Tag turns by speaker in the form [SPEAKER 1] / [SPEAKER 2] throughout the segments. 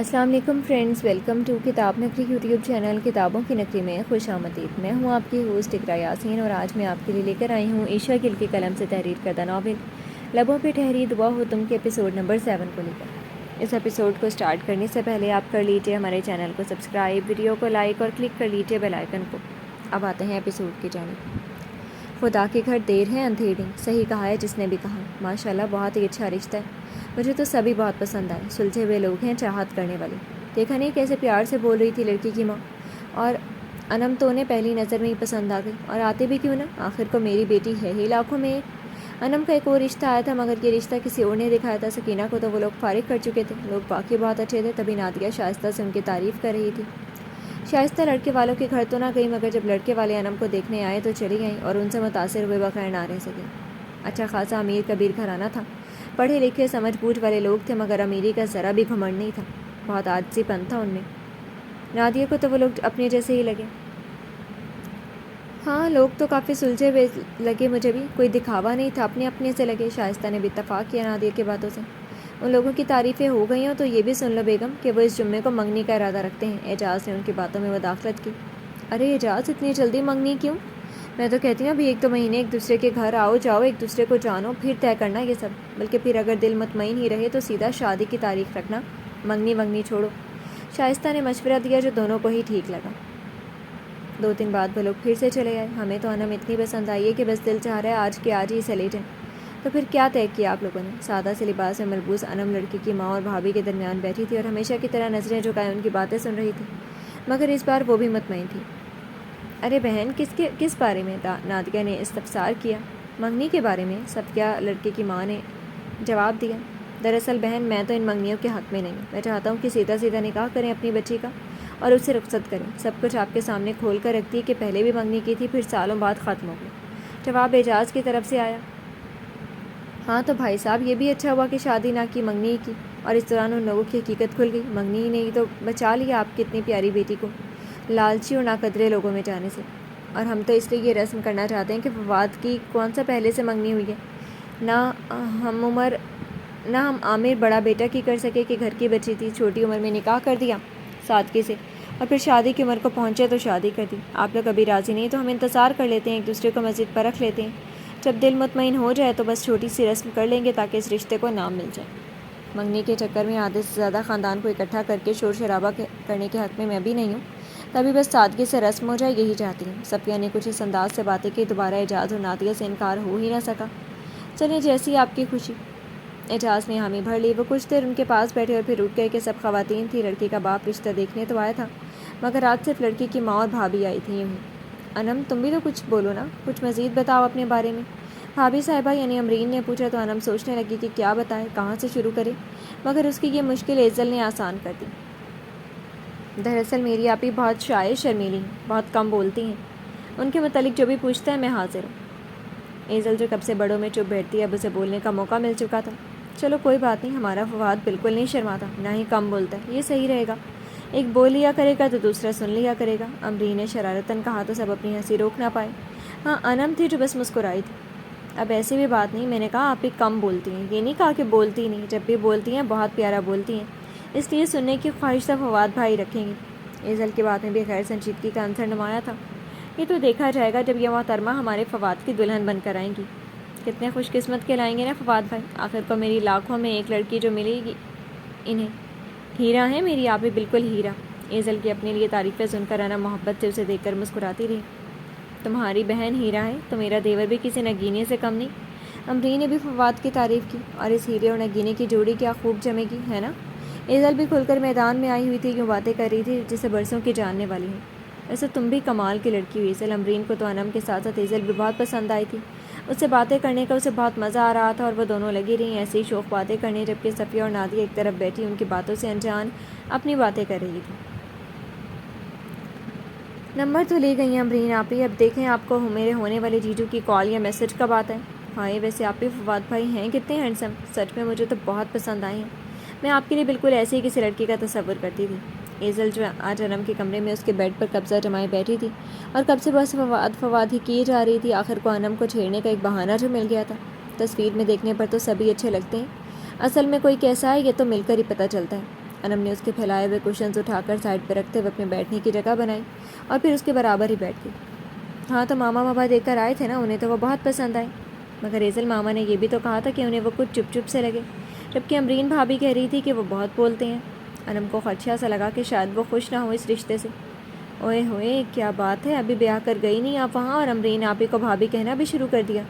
[SPEAKER 1] السلام علیکم friends, welcome to کتاب نگری یوٹیوب چینل کتابوں کی نگری میں خوش آمدید۔ میں ہوں آپ کی ہوسٹ اقرا یاسین اور آج میں آپ کے لیے لے کر آئی ہوں عائشہ گل کے قلم سے تحریر کردہ ناول لبوں پہ ٹھہری دعا ہو تم کے ایپیسوڈ نمبر 7 کو لے کر۔ اس ایپیسوڈ کو سٹارٹ کرنے سے پہلے آپ کر لیجئے ہمارے چینل کو سبسکرائب، ویڈیو کو لائک اور کلک کر لیجئے بیل آئیکن کو۔ اب آتے ہیں ایپیسوڈ کی جانب۔ خدا کے گھر دیر ہے اندھیر نہیں، صحیح کہا ہے جس نے بھی کہا۔ ماشاءاللہ بہت ہی اچھا رشتہ ہے، مجھے تو سبھی بہت پسند آئے۔ سلجھے ہوئے لوگ ہیں، چاہت کرنے والے۔ دیکھا نہیں کیسے پیار سے بول رہی تھی لڑکی کی ماں، اور انم تو انہیں پہلی نظر میں ہی پسند آ گئی، اور آتے بھی کیوں نہ، آخر کو میری بیٹی ہے ہی لاکھوں میں ایک۔ انم کا ایک اور رشتہ آیا تھا مگر یہ رشتہ کسی اور نے دکھایا تھا۔ سکینہ کو تو وہ لوگ فارغ کر چکے تھے، لوگ واقعی بہت اچھے تھے۔ تبھی نادیہ شائستہ سے ان کی تعریف کر رہی تھی۔ شائستہ لڑکے والوں کے گھر تو نہ گئی مگر جب لڑکے والے انم کو دیکھنے آئے تو چلی گئیں اور ان سے متاثر ہوئے بغیر نہ رہ سکیں۔ اچھا خاصا امیر کبیر گھرانہ تھا، پڑھے لکھے سمجھ بوجھ والے لوگ تھے مگر امیری کا ذرا بھی گھمنڈ نہیں تھا، بہت عاجزی پن تھا ان میں۔ نادیہ کو تو وہ لوگ اپنے جیسے ہی لگے۔ ہاں لوگ تو کافی سلجھے ہوئے لگے، مجھے بھی کوئی دکھاوا نہیں تھا، اپنے اپنے سے لگے۔ شائستہ نے بھی اتفاق کیا نادیہ کی باتوں سے۔ ان لوگوں کی تعریفیں ہو گئی ہوں تو یہ بھی سن لو بیگم کہ وہ اس جمعے کو منگنی کا ارادہ رکھتے ہیں۔ اعجاز نے ان کی باتوں میں مداخلت کی۔ ارے اعجاز، اتنی جلدی منگنی کیوں؟ میں تو کہتی ہوں ابھی 1-2 مہینے ایک دوسرے کے گھر آؤ جاؤ، ایک دوسرے کو جانو، پھر طے کرنا یہ سب۔ بلکہ پھر اگر دل مطمئن ہی رہے تو سیدھا شادی کی تاریخ رکھنا، منگنی ونگنی چھوڑو۔ شائستہ نے مشورہ دیا جو دونوں کو ہی ٹھیک لگا۔ 2 دن بعد وہ لوگ پھر سے چلے آئے۔ ہمیں تو انم اتنی پسند آئی ہے کہ بس دل چاہ رہا ہے آج کے آج ہی اسے لے جائیں۔ تو پھر کیا طے کیا آپ لوگوں نے؟ سادہ سے لباس میں ملبوس انم لڑکی کی ماں اور بھابھی کے درمیان بیٹھی تھی اور ہمیشہ کی طرح نظریں جھکائے ان کی باتیں سن رہی تھی، مگر اس بار وہ بھی مطمئن تھی۔ ارے بہن، کس بارے میں؟ نادیہ نے استفسار کیا۔ منگنی کے بارے میں، صفیہ لڑکے کی ماں نے جواب دیا۔ دراصل بہن میں تو ان منگنیوں کے حق میں نہیں، میں چاہتا ہوں کہ سیدھا سیدھا نکاح کریں اپنی بچی کا اور اس سے رخصت کریں۔ سب کچھ آپ کے سامنے کھول کر رکھ دی کہ پہلے بھی منگنی کی تھی، پھر سالوں بعد ختم ہو گئی۔ جواب اعجاز کی طرف سے آیا۔ ہاں تو بھائی صاحب یہ بھی اچھا ہوا کہ شادی نہ کی، منگنی ہی کی، اور اس دوران ان لوگوں کی حقیقت کھل گئی۔ منگنی ہی نہیں تو بچا لیا آپ کی اتنی پیاری بیٹی کو لالچی اور ناقدرے لوگوں میں جانے سے۔ اور ہم تو اس لیے یہ رسم کرنا چاہتے ہیں کہ فواد کی کون سا پہلے سے منگنی ہوئی ہے؟ نہ ہم عامر بڑا بیٹا کی کر سکے کہ گھر کی بچی تھی، چھوٹی عمر میں نکاح کر دیا سادگی سے، اور پھر شادی کی عمر کو پہنچے تو شادی کر دی۔ آپ لوگ ابھی راضی نہیں تو ہم انتظار کر لیتے ہیں، ایک دوسرے کو مزید پرکھ لیتے ہیں، جب دل مطمئن ہو جائے تو بس چھوٹی سی رسم کر لیں گے تاکہ اس رشتے کو نام مل جائے۔ منگنی کے چکر میں آدھے سے زیادہ خاندان کو اکٹھا کر کے شور شرابہ کرنے کے حق میں بھی نہیں ہوں، تبھی بس سادگی سے رسم ہو جائے، یہی چاہتی ہوں۔ صفیہ نے کچھ اس انداز سے باتیں کی دوبارہ اعجاز اور نادیہ سے انکار ہو ہی نہ سکا۔ چلیں جیسی آپ کی خوشی۔ اعجاز نے حامی بھر لی۔ وہ کچھ دیر ان کے پاس بیٹھے اور پھر اٹھ گئے کہ سب خواتین تھی۔ لڑکی کا باپ رشتہ دیکھنے تو آیا تھا مگر آج صرف لڑکی کی ماں اور بھابھی آئی تھیں۔ یوں ہی انم تم بھی تو کچھ بولو نا، کچھ مزید بتاؤ اپنے بارے میں، بھابھی صاحبہ یعنی امرین نے پوچھا تو انم سوچنے لگی کہ کیا بتائے، کہاں سے شروع کرے، مگر اس کی یہ مشکل ایزل نے آسان کر دی۔ دراصل میری آپی بہت شائع شرمیلی ہیں، بہت کم بولتی ہیں، ان کے متعلق جو بھی پوچھتا ہے میں حاضر ہوں۔ ایزل جو کب سے بڑوں میں چپ بیٹھتی ہے اب اسے بولنے کا موقع مل چکا تھا۔ چلو کوئی بات نہیں، ہمارا فواد بالکل نہیں شرماتا، نہ ہی کم بولتا ہے، یہ صحیح رہے گا، ایک بول لیا کرے گا تو دوسرا سن لیا کرے گا۔ امرین نے شرارتاً کہا تو سب اپنی ہنسی روک نہ پائے۔ ہاں انم تھی جو بس مسکرائی تھی۔ اب ایسی بھی بات نہیں، میں نے کہا آپ ہی کم بولتی ہیں، یہ نہیں کہا کہ بولتی نہیں، جب بھی بولتی ہیں بہت پیارا بولتی ہیں، اس لیے سننے کی خواہش تو فواد بھائی رکھیں گے۔ ایزل کی بات میں بھی غیر سنجیدگی کا عنصر نمایاں تھا۔ یہ تو دیکھا جائے گا جب یہ محترمہ ہمارے فواد کی دلہن بن کر آئیں گی، کتنے خوش قسمت کہلائیں گے نا فواد بھائی، آخر کو میری لاکھوں میں ایک لڑکی جو ملے گی انہیں۔ ہیرا ہے میری آپی، بالکل ہیرا۔ ایزل کی اپنے لیے تعریفیں سن کر انم محبت سے اسے دیکھ کر مسکراتی رہی۔ تمہاری بہن ہیرا ہے تو میرا دیور بھی کسی نگینے سے کم نہیں۔ امرین نے بھی فواد کی تعریف کی، اور اس ہیرے اور نگینے کی جوڑی کیا خوب جمے گی، ہے نا؟ ایزل بھی کھل کر میدان میں آئی ہوئی تھی، یوں باتیں کر رہی تھی جسے برسوں کی جاننے والی ہے۔ ویسے تم بھی کمال کی لڑکی ہوئی ایزل۔ امرین کو تو انم کے ساتھ ساتھ ایزل بھی بہت پسند آئی تھی، اس سے باتیں کرنے کا اسے بہت مزہ آ رہا تھا اور وہ دونوں لگی رہیں ایسے ہی شوق باتیں کرنے، جبکہ صفیہ اور نادیہ ایک طرف بیٹھی ان کی باتوں سے انجان اپنی باتیں کر رہی تھی۔ نمبر تو لے گئی امرین آپی، اب دیکھیں آپ کو میرے ہونے والے جیجو کی کال یا میسج کب آتا ہے۔ ہائے ویسے آپی فواد بھائی ہیں کتنے ہینڈسم، سچ میں مجھے تو بہت پسند آئے ہیں، میں آپ کے لیے بالکل ایسی ہی کسی لڑکی کا تصور کرتی تھی۔ ایزل جو آج انم کے کمرے میں اس کے بیڈ پر قبضہ جمائے بیٹھی تھی اور کب سے بس فواد ہی کیے جا رہی تھی، آخر کو انم کو چھیڑنے کا ایک بہانہ جو مل گیا تھا۔ تصویر میں دیکھنے پر تو سبھی اچھے لگتے ہیں، اصل میں کوئی کیسا ہے یہ تو مل کر ہی پتہ چلتا ہے۔ انم نے اس کے پھیلائے ہوئے کوشنز اٹھا کر سائڈ پہ رکھتے ہوئے اپنے بیٹھنے کی جگہ بنائی اور پھر اس کے برابر ہی بیٹھ گئی۔ ہاں تو ماما بابا دیکھ کر آئے تھے نا، انہیں تو وہ بہت پسند آئے، مگر ایزل ماما نے یہ بھی تو کہا تھا کہ انہیں وہ کچھ چپ چپ سے لگے، جبکہ امرین بھابھی کہہ رہی تھی کہ وہ بہت بولتے ہیں۔ انم کو خدشہ سا لگا کہ شاید وہ خوش نہ ہو اس رشتے سے۔ اوئے ہوئے، کیا بات ہے، ابھی بیاہ کر گئی نہیں آپ وہاں اور امرین آپ ہی کو بھابھی کہنا بھی شروع کر دیا۔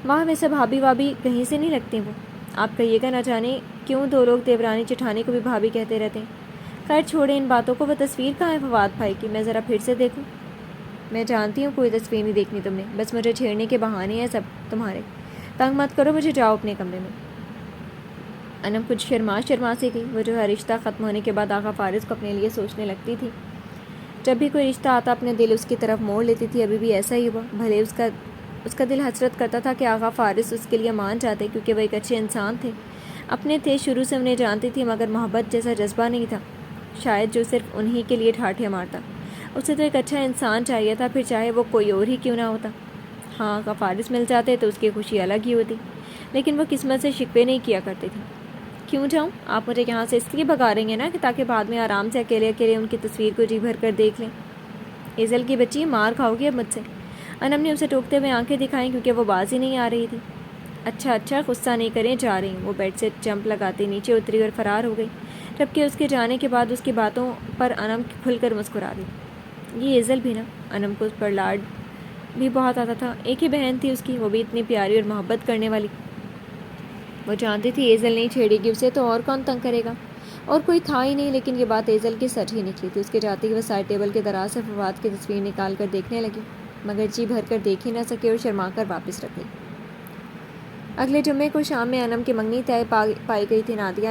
[SPEAKER 1] وہاں ویسے بھابھی وابھی کہیں سے نہیں لگتی وہ، آپ کہیے گا نہ جانے کیوں دو لوگ دیورانی جٹھانی کو بھی بھابھی کہتے رہتے ہیں۔ خیر چھوڑیں ان باتوں کو، وہ تصویر کہاں ہے فواد بھائی کی، میں ذرا پھر سے دیکھوں۔ میں جانتی ہوں کوئی تصویر نہیں دیکھنی تم نے، بس مجھے چھیڑنے کے بہانے ہیں سب تمہارے، تنگ مت کرو مجھے، جاؤ اپنے کمرے میں۔ انم کچھ شرما سی گئی، وہ جو ہے رشتہ ختم ہونے کے بعد آغا فارس کو اپنے لیے سوچنے لگتی تھی۔ جب بھی کوئی رشتہ آتا اپنے دل اس کی طرف موڑ لیتی تھی، ابھی بھی ایسا ہی ہوا، بھلے اس کا دل حسرت کرتا تھا کہ آغا فارس اس کے لیے مان جاتے، کیونکہ وہ ایک اچھے انسان تھے، اپنے تھے، شروع سے انہیں جانتی تھی، مگر محبت جیسا جذبہ نہیں تھا شاید جو صرف انہی کے لیے ٹھاٹھے مارتا۔ اسے تو ایک اچھا انسان چاہیے تھا، پھر چاہے وہ کوئی اور ہی کیوں نہ ہوتا۔ ہاں آغا فارس مل جاتے تو اس کی خوشی الگ ہی ہوتی، لیکن وہ قسمت سے شکوے نہیں کیا کرتی تھی۔ کیوں جاؤں؟ آپ مجھے یہاں سے اس لیے بھگا رہی ہیں نا کہ تاکہ بعد میں آرام سے اکیلے اکیلے ان کی تصویر کو جی بھر کر دیکھ لیں۔ ایزل کی بچی، مار کھاؤ گی اب مجھ سے، انم نے اسے ٹوکتے ہوئے آنکھیں دکھائیں کیونکہ وہ باز ہی نہیں آ رہی تھی۔ اچھا غصہ نہیں کریں، جا رہی ہوں۔ وہ بیڈ سے جمپ لگاتی نیچے اتری اور فرار ہو گئی، جبکہ اس کے جانے کے بعد اس کی باتوں پر انم کھل کر مسکرا دی۔ یہ ایزل بھی نا، انم کو اس پر لاڈ بھی بہت آتا تھا، ایک ہی بہن تھی اس کی، وہ بھی اتنی پیاری اور محبت کرنے والی۔ وہ جانتی تھی ایزل نہیں چھیڑے گی اسے تو اور کون تنگ کرے گا، اور کوئی تھا ہی نہیں، لیکن یہ بات ایزل کی سچ ہی نکلی تھی۔ اس کے جاتے ہی وہ سائڈ ٹیبل کے دراز سے فواد کی تصویر نکال کر دیکھنے لگی، مگر جی بھر کر دیکھ ہی نہ سکے اور شرما کر واپس رکھ گئی۔ اگلے جمعے کو شام میں انم کی منگنی طے پا گئی تھی۔ نادیہ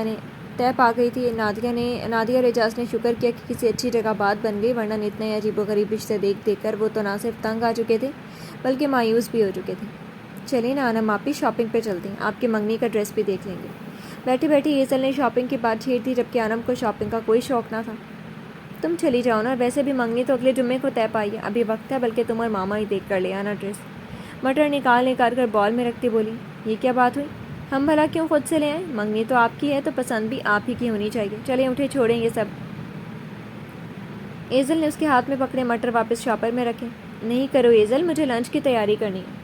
[SPEAKER 1] اور اعجاز نے شکر کیا کہ کسی اچھی جگہ بات بن گئی، ورنہ اتنے عجیب و غریب رشتے دیکھ کر وہ تو نہ صرف تنگ آ چکے تھے بلکہ مایوس بھی ہو چکے تھے۔ چلیے نا انم آپی، شاپنگ پہ چلتے ہیں، آپ کی منگنی کا ڈریس بھی دیکھ لیں گے۔ بیٹھی بیٹھی ایزل نے شاپنگ کی بات چھیڑ دی، جبکہ انم کو شاپنگ کا کوئی شوق نہ تھا۔ تم چلی جاؤ نا، ویسے بھی منگنی تو اگلے جمعے کو طے پائی ہے، ابھی وقت ہے، بلکہ تم اور ماما ہی دیکھ کر لے آنا ڈریس۔ مٹر نکال کر بال میں رکھتی بولی، یہ کیا بات ہوئی، ہم بھلا کیوں خود سے لے آئیں، منگنی تو آپ کی ہے تو پسند بھی آپ ہی کی ہونی چاہیے، چلیں اٹھے، چھوڑیں یہ سب۔ ایزل نے اس کے ہاتھ میں پکڑے مٹر واپس شاپر میں رکھے۔ نہیں کرو ایزل، مجھے لنچ کی تیاری کرنی ہے۔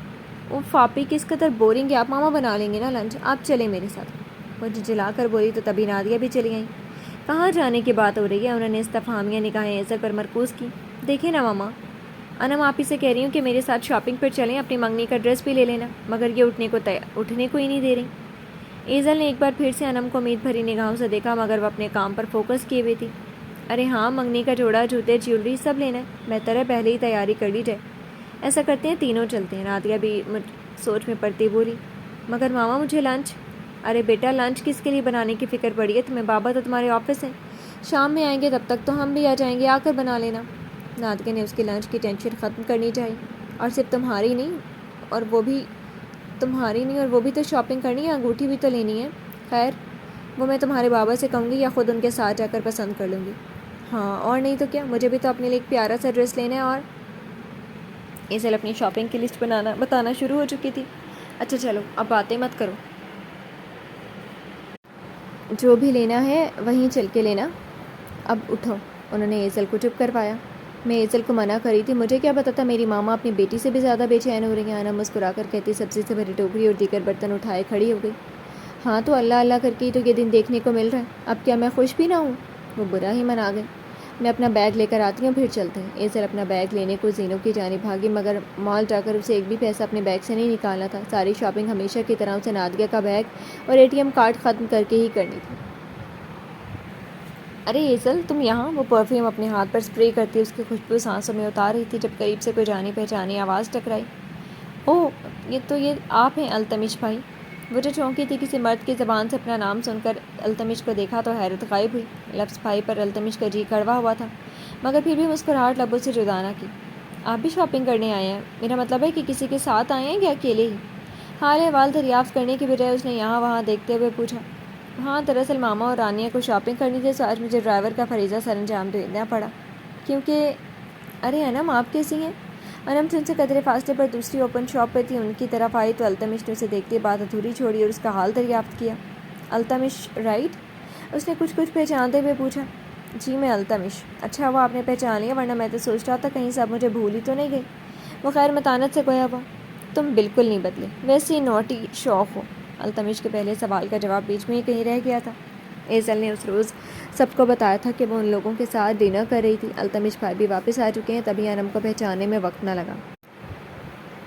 [SPEAKER 1] اوف آپی کس قدر بورنگ ہے آپ، ماما بنا لیں گے نا لنچ، آپ چلیں میرے ساتھ۔ وہ جلا کر بولی تو تبھی نادیہ بھی چلی آئیں۔ کہاں جانے کی بات ہو رہی ہے، انہوں نے استفہامیہ نگاہیں ایزل پر مرکوز کی۔ دیکھیں نا ماما، انم آپی سے کہہ رہی ہوں کہ میرے ساتھ شاپنگ پر چلیں، اپنی منگنی کا ڈریس بھی لے لینا، مگر یہ اٹھنے کو ہی نہیں دے رہی۔ ایزل نے ایک بار پھر سے انم کو امید بھری نگاہوں سے دیکھا، مگر وہ اپنے کام پر فوکس کیے ہوئی تھی۔ ارے ہاں، منگنی کا جوڑا، جوتے، جیولری سب لینا ہے، بہتر ہے پہلے ہی تیاری کر لی جائے۔ ایسا کرتے ہیں تینوں چلتے ہیں، نادیہ بھی سوچ میں پڑتی بولی۔ مگر ماما مجھے لنچ۔ ارے بیٹا لنچ کس کے لیے بنانے کی فکر پڑی ہے تمہیں، بابا تو تمہارے آفس ہیں، شام میں آئیں گے، تب تک تو ہم بھی آ جائیں گے، آ کر بنا لینا۔ نادیہ نے اس کی لنچ کی ٹینشن ختم کرنی چاہیے، اور صرف تمہاری نہیں، اور وہ بھی تو شاپنگ کرنی ہے، انگوٹھی بھی تو لینی ہے۔ خیر وہ میں تمہارے بابا سے کہوں گی یا خود ان کے ساتھ جا کر پسند کر لوں گی۔ ہاں اور نہیں تو کیا، مجھے بھی تو اپنے لیے ایک پیارا سا ڈریس لینا ہے۔ اور ایزل اپنی شاپنگ کی لسٹ بتانا شروع ہو چکی تھی۔ اچھا چلو اب باتیں مت کرو، جو بھی لینا ہے وہیں چل کے لینا، اب اٹھو۔ انہوں نے ایزل کو چپ کروایا۔ میں ایزل کو منع کری تھی، مجھے کیا پتا تھا میری ماما اپنی بیٹی سے بھی زیادہ بے چین ہو رہی ہیں، انم مسکرا کر کہتی سبزی سے بھری ٹوکری اور دیگر برتن اٹھائے کھڑی ہو گئی۔ ہاں تو اللہ کر کے ہی تو یہ دن دیکھنے کو مل رہا ہے، اب کیا میں خوش بھی نہ ہوں؟ وہ برا ہی منا گئے۔ میں اپنا بیگ لے کر آتی ہوں، پھر چلتے ہیں۔ ایزل اپنا بیگ لینے کو زینوں کی جانب بھاگی، مگر مال جا کر اسے ایک بھی پیسہ اپنے بیگ سے نہیں نکالنا تھا، ساری شاپنگ ہمیشہ کی طرح اسے نادیہ کا بیگ اور ATM کارڈ ختم کر کے ہی کرنی تھی۔ ارے ایزل تم یہاں، وہ پرفیوم اپنے ہاتھ پر اسپرے کرتی اس کی خوشبو سانسوں میں اتار رہی تھی، جب قریب سے کوئی جانی پہچانی آواز ٹکرائی۔ اوہ یہ آپ ہیں التمش بھائی۔ وہ جو چونکی تھی کسی مرد کی زبان سے اپنا نام سن کر التمش کو دیکھا تو حیرت غائب ہوئی، لفظ بھائی پر التمش کا جی کڑوا ہوا تھا، مگر پھر بھی مسکراہٹ لبوں سے جدا نہ کی۔ آپ بھی شاپنگ کرنے آئے ہیں؟ میرا مطلب ہے کہ کسی کے ساتھ آئے ہیں یا اکیلے ہی؟ حال احوال دریافت کرنے کی بجائے اس نے یہاں وہاں دیکھتے ہوئے پوچھا۔ ہاں دراصل ماما اور رانیہ کو شاپنگ کرنی تھی، تو آج مجھے ڈرائیور کا فریضہ سر انجام دینا پڑا، کیونکہ ارے انم آپ کیسی ہیں؟ انم سے ان سے قدرے فاصلے پر دوسری اوپن شاپ پہ تھی، ان کی طرف آئی تو التمش نے اسے دیکھتے بات ادھوری چھوڑی اور اس کا حال دریافت کیا۔ التمش رائٹ؟ اس نے کچھ پہچانتے ہوئے پوچھا۔ جی میں التمش۔ اچھا ہوا آپ نے پہچان لیا، ورنہ میں تو سوچ رہا تھا کہیں سب مجھے بھول ہی تو نہیں گئی۔ وہ خیر متانت سے گویا ہوا۔ تم بالکل نہیں بدلے، ویسے ہی نوٹی شوق ہو۔ التمش کے پہلے سوال کا جواب بیچ میں ہی کہیں رہ گیا تھا۔ ایزل نے اس روز سب کو بتایا تھا کہ وہ ان لوگوں کے ساتھ ڈنر کر رہی تھی۔ التمش بھائی بھی واپس آ چکے ہیں، تبھی انم کو پہچاننے میں وقت نہ لگا۔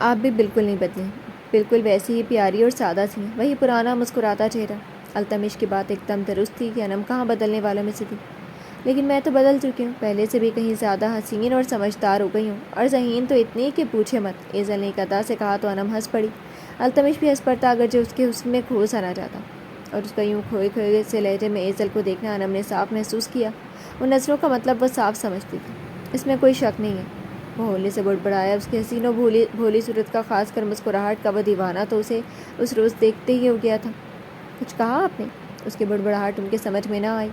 [SPEAKER 1] آپ بھی بالکل نہیں بدلے، بالکل ویسی ہی پیاری اور سادہ سی، وہی پرانا مسکراتا چہرہ۔ التمش کی بات ایک دم درست تھی کہ انم کہاں بدلنے والوں میں سے تھی، لیکن میں تو بدل چکی ہوں، پہلے سے بھی کہیں زیادہ حسین اور سمجھدار ہو گئی ہوں، اور ذہین تو اتنی کہ پوچھے مت۔ ایزل نے ایک ادا سے کہا تو انم ہنس پڑی۔ التمش بھی ہنس پڑتا، اگرچہ اس کے حسن میں کھو سا نہ جاتا، اور اس کا یوں کھوئے سے لہجے میں ایزل کو دیکھنا انم نے صاف محسوس کیا۔ ان نظروں کا مطلب وہ صاف سمجھتی تھی، اس میں کوئی شک نہیں ہے۔ وہ ہولے سے بڑبڑایا۔ اس کی حسین و بھولی صورت کا، خاص کر مسکراہٹ کا وہ دیوانہ تو اسے اس روز دیکھتے ہی ہو گیا تھا۔ کچھ کہا آپ نے؟ اس کی بڑبڑاہٹ ان کے سمجھ میں نہ آئی۔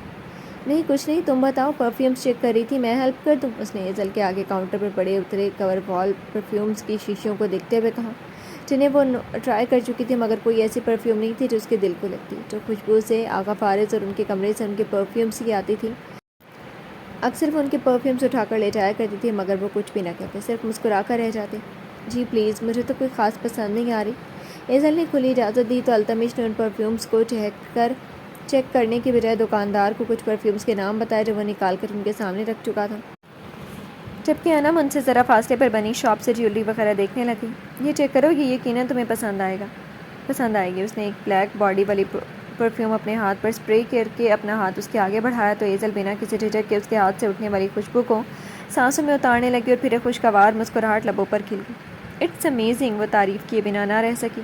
[SPEAKER 1] نہیں کچھ نہیں، تم بتاؤ، پرفیومز چیک کر رہی تھی، میں ہیلپ کر دوں؟ اس نے ایزل کے آگے کاؤنٹر پر پڑے اترے کور وال پرفیومز کی شیشیوں کو دیکھتے ہوئے کہا، جنہیں وہ ٹرائی کر چکی تھی، مگر کوئی ایسی پرفیوم نہیں تھی جو اس کے دل کو لگتی، جو خوشبو سے آغا فارز اور ان کے کمرے سے ان کے پرفیومز کی آتی تھی۔ اکثر وہ ان کے پرفیومز اٹھا کر لے جایا کرتی تھی، مگر وہ کچھ بھی نہ کہتے، صرف مسکرا کر رہ جاتے۔ جی پلیز، مجھے تو کوئی خاص پسند نہیں آ رہی۔ ایزل نے کھلی اجازت دی تو التمش نے ان پرفیومز کو چیک کرنے کی بجائے دکاندار کو کچھ پرفیومز کے نام بتائے جو وہ نکال کر ان کے سامنے رکھ چکا تھا، جبکہ انم ان سے ذرا فاصلے پر بنی شاپ سے جیولری وغیرہ دیکھنے لگی۔ یہ چیک کرو، یہ یقیناً تمہیں پسند آئے گی۔ اس نے ایک بلیک باڈی والی پرفیوم اپنے ہاتھ پر اسپرے کر کے اپنا ہاتھ اس کے آگے بڑھایا تو ایزل بنا کسی جھجک کے اس کے ہاتھ سے اٹھنے والی خوشبو کو سانسوں میں اتارنے لگی، اور پھر ایک خوشگوار مسکراہٹ لبوں پر کھل گئی۔ اٹس امیزنگ، وہ تعریف کیے بنا نہ رہ سکی۔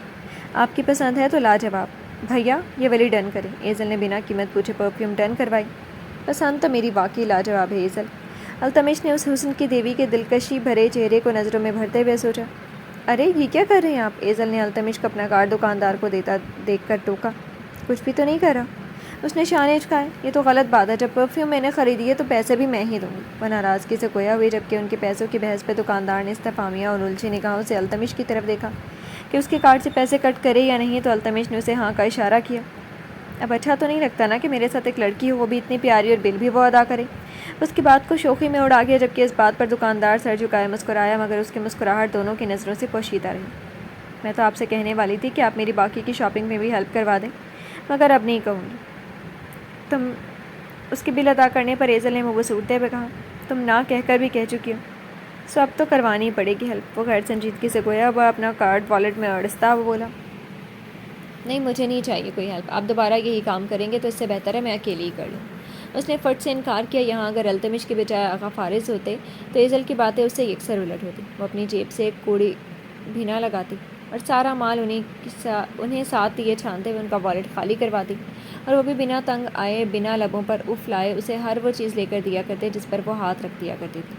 [SPEAKER 1] آپ کی پسند ہے تو لاجواب۔ بھیا یہ والی ڈن کریں۔ ایزل نے بنا قیمت پوچھے پرفیوم ڈن کروائی۔ پسند تو میری واقعی لاجواب ہے ایزل۔ التمش نے اس حسن کی دیوی کے دلکشی بھرے چہرے کو نظروں میں بھرتے ہوئے سوچا۔ ارے یہ کیا کر رہے ہیں آپ؟ ایزل نے التمش کو اپنا کارڈ دکاندار کو دیتا دیکھ کر ٹوکا۔ کچھ بھی تو نہیں کر رہا، اس نے شانے چکائے۔ یہ تو غلط بات ہے، جب پرفیوم میں نے خریدی ہے تو پیسے بھی میں ہی دوں گی۔ وہ ناراضگی سے گویا ہوئی، جبکہ ان کے پیسوں کی بحث پہ دکاندار نے استفہامیہ اور الجھی نگاہوں سے التمش کی طرف دیکھا کہ اس کے کارڈ سے پیسے کٹ کرے یا نہیں، تو التمش نے اسے ہاں کا اشارہ کیا۔ اب اچھا تو نہیں لگتا نا کہ میرے ساتھ ایک لڑکی ہو، وہ بھی اتنی پیاری، اور بل بھی وہ ادا کرے۔ اس کی بات کو شوخی میں اڑا گیا، جبکہ اس بات پر دکاندار سر جھکائے مسکرایا، مگر اس کی مسکراہٹ دونوں کی نظروں سے پوشیدہ رہی۔ میں تو آپ سے کہنے والی تھی کہ آپ میری باقی کی شاپنگ میں بھی ہیلپ کروا دیں، مگر اب نہیں کہوں گی۔ تم اس کے بل ادا کرنے پر ایزل نے منہ بسوڑتے ہوئے کہا، تم نہ کہہ کر بھی کہہ چکی ہو، سو اب تو کروانی پڑے گی ہیلپ۔ وہ غیر سنجیدگی سے گویا ہوا اپنا کارڈ والیٹ میں اڑستا ہوا بولا، نہیں مجھے نہیں چاہیے کوئی ہیلپ، آپ دوبارہ یہی کام کریں گے تو اس سے بہتر ہے میں اکیلی ہی کر لوں۔ اس نے فٹ سے انکار کیا۔ یہاں اگر التمش کے بجائے آغا فارز ہوتے تو ایزل کی باتیں اس سے یکسر الٹ ہوتی۔ وہ اپنی جیب سے ایک کوڑی بھی نہ لگاتی اور سارا مال انہیں ساتھ دیے چھانتے ہوئے ان کا والیٹ خالی کرواتی، اور وہ بھی بنا تنگ آئے، بنا لبوں پر اف لائے اسے ہر وہ چیز لے کر دیا کرتے جس پر وہ ہاتھ رکھ دیا کرتی تھی۔